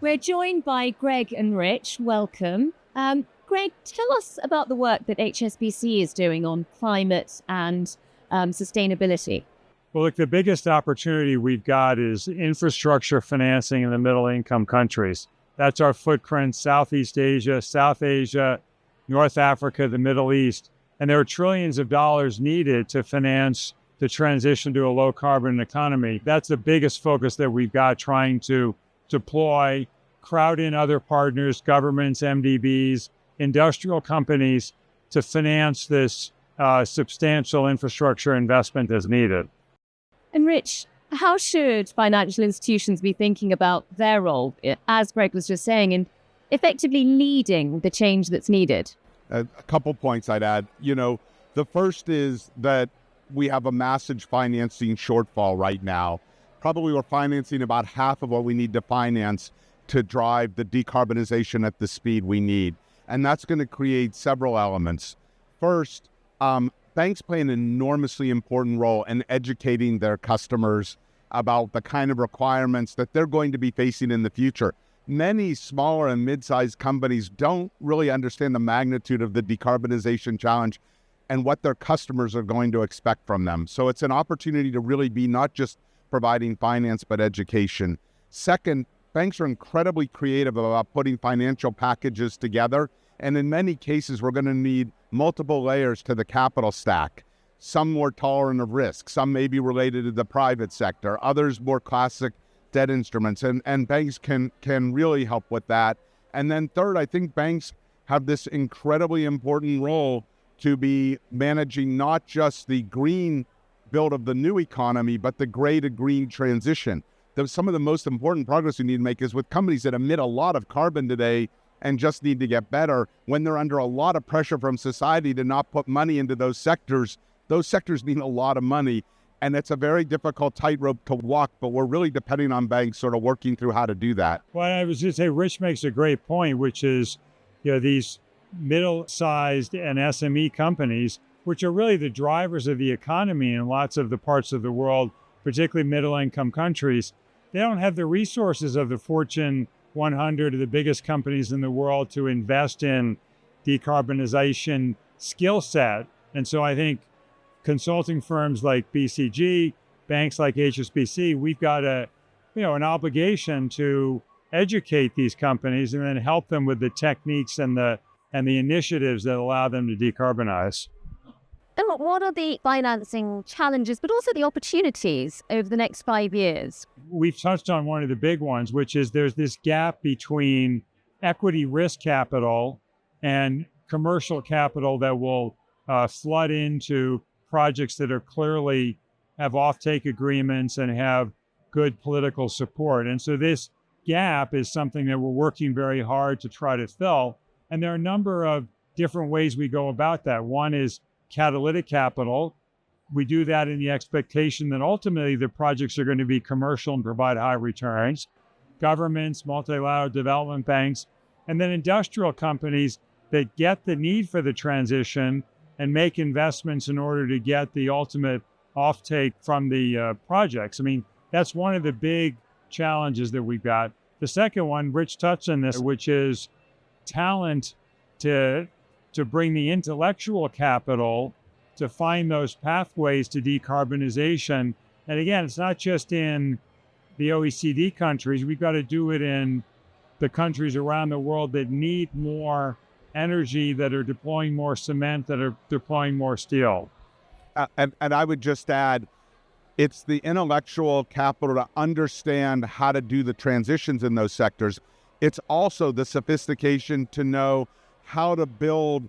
We're joined by Greg and Rich. Welcome. Greg, tell us about the work that HSBC is doing on climate and sustainability. Well, look, the biggest opportunity we've got is infrastructure financing in the middle-income countries. That's our footprint: Southeast Asia, South Asia, North Africa, the Middle East. And there are trillions of dollars needed to finance the transition to a low-carbon economy. That's the biggest focus that we've got, trying to deploy, crowd in other partners, governments, MDBs, industrial companies, to finance this substantial infrastructure investment as needed. And Rich, how should financial institutions be thinking about their role, as Greg was just saying, in effectively leading the change that's needed? A couple points I'd add. The first is that we have a massive financing shortfall right now. Probably we're financing about half of what we need to finance to drive the decarbonization at the speed we need. And that's going to create several elements. First, banks play an enormously important role in educating their customers about the kind of requirements that they're going to be facing in the future. Many smaller and mid-sized companies don't really understand the magnitude of the decarbonization challenge and what their customers are going to expect from them. So it's an opportunity to really be not just providing finance, but education. Second, banks are incredibly creative about putting financial packages together. And in many cases, we're going to need multiple layers to the capital stack. Some more tolerant of risk, some may be related to the private sector, others more classic debt instruments. And banks can really help with that. And then third, I think banks have this incredibly important role to be managing not just the green build of the new economy, but the gray to green transition. Some of the most important progress we need to make is with companies that emit a lot of carbon today and just need to get better. When they're under a lot of pressure from society to not put money into those sectors need a lot of money. And it's a very difficult tightrope to walk, but we're really depending on banks sort of working through how to do that. Well, I was going to say, Rich makes a great point, which is, these middle-sized and SME companies, which are really the drivers of the economy in lots of the parts of the world, particularly middle-income countries, they don't have the resources of the Fortune 100 of the biggest companies in the world to invest in decarbonization skill set. And so I think consulting firms like BCG, banks like HSBC, we've got an obligation to educate these companies and then help them with the techniques and the initiatives that allow them to decarbonize. And what are the financing challenges, but also the opportunities over the next 5 years? We've touched on one of the big ones, which is there's this gap between equity risk capital and commercial capital that will flood into projects that are clearly have offtake agreements and have good political support. And so this gap is something that we're working very hard to try to fill. And there are a number of different ways we go about that. One is catalytic capital. We do that in the expectation that ultimately the projects are going to be commercial and provide high returns. Governments, multilateral development banks, and then industrial companies that get the need for the transition and make investments in order to get the ultimate offtake from the projects. I mean, that's one of the big challenges that we've got. The second one, Rich touched on this, which is talent to bring the intellectual capital to find those pathways to decarbonization. And again, it's not just in the OECD countries. We've got to do it in the countries around the world that need more energy, that are deploying more cement, that are deploying more steel. And I would just add, it's the intellectual capital to understand how to do the transitions in those sectors. It's also the sophistication to know how to build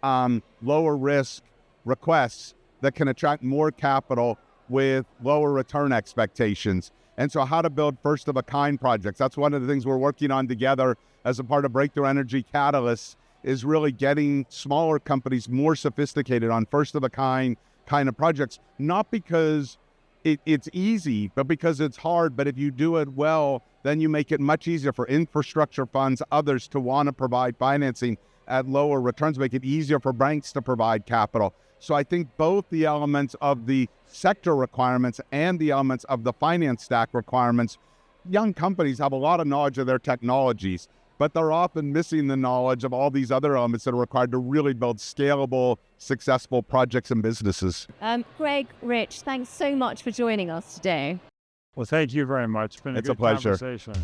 lower risk requests that can attract more capital with lower return expectations. And so how to build first of a kind projects. That's one of the things we're working on together as a part of Breakthrough Energy Catalyst, is really getting smaller companies more sophisticated on first of a kind of projects, not because it's easy, but because it's hard. But if you do it well, then you make it much easier for infrastructure funds, others to want to provide financing at lower returns, make it easier for banks to provide capital. So I think both the elements of the sector requirements and the elements of the finance stack requirements young companies have a lot of knowledge of their technologies, but they're often missing the knowledge of all these other elements that are required to really build scalable, successful projects and businesses. Greg, Rich, thanks so much for joining us today. Well, thank you very much. It's been a good pleasure. conversation.